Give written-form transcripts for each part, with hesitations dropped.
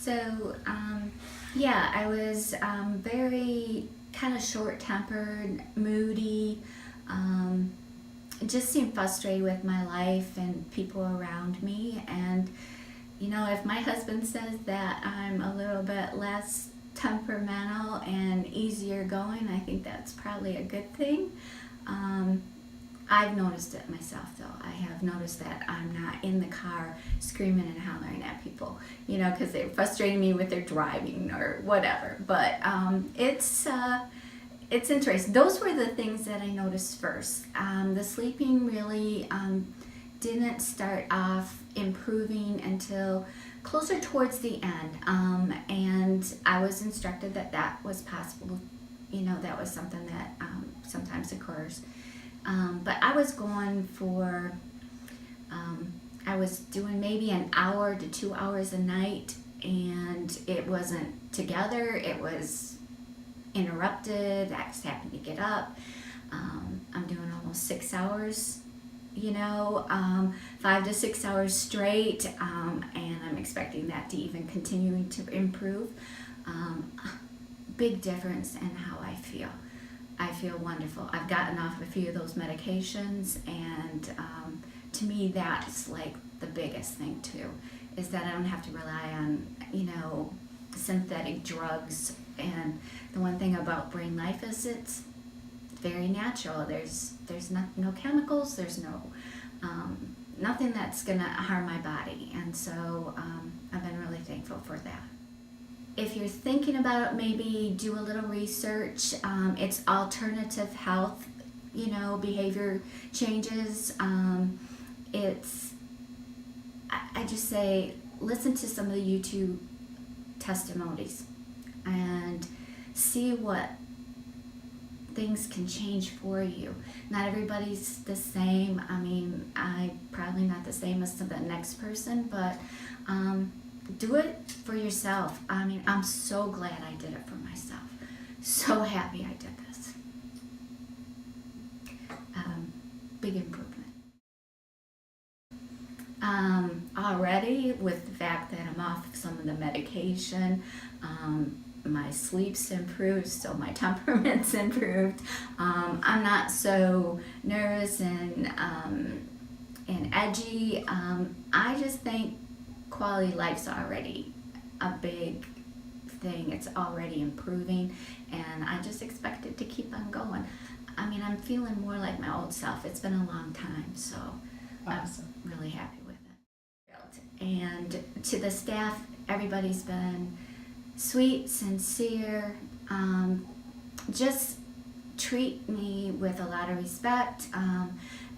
Yeah, I was very kind of short-tempered, moody, just seemed frustrated with my life and people around me. And, if my husband says that I'm a little bit less temperamental and easier going, I think that's probably a good thing. I've noticed it myself, though. I have noticed that I'm not in the car screaming and hollering at people, because they're frustrating me with their driving or whatever. But it's interesting. Those were the things that I noticed first. The sleeping really didn't start off improving until closer towards the end. And I was instructed that that was possible. That was something that sometimes occurs. But I was going for, I was doing maybe an hour to 2 hours a night, and it wasn't together, it was interrupted. I just happened to get up. I'm doing almost 6 hours, 5 to 6 hours straight, and I'm expecting that to even continue to improve. Big difference in how I feel. I feel wonderful. I've gotten off a few of those medications, and to me that's like the biggest thing too, is that I don't have to rely on, synthetic drugs. And the one thing about Brain Life is it's very natural. There's no chemicals, there's no nothing that's gonna harm my body, and so I've been really thankful for that. If you're thinking about it, maybe do a little research. It's alternative health, behavior changes. I just say, listen to some of the YouTube testimonies and see what things can change for you. Not everybody's the same. I'm probably not the same as the next person, but do it for yourself. I'm so glad I did it for myself. So happy I did this. Big improvement. Already, with the fact that I'm off some of the medication, my sleep's improved, so my temperament's improved. I'm not so nervous and edgy. I just think quality of life's already a big thing. It's already improving, and I just expect it to keep on going. I'm feeling more like my old self. It's been a long time, so Awesome. I'm really happy with it. And to the staff, everybody's been sweet, sincere, just treat me with a lot of respect.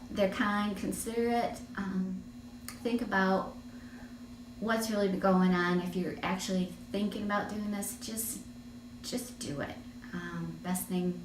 They're kind, considerate. Think about what's really going on. If you're actually thinking about doing this, just do it. Best thing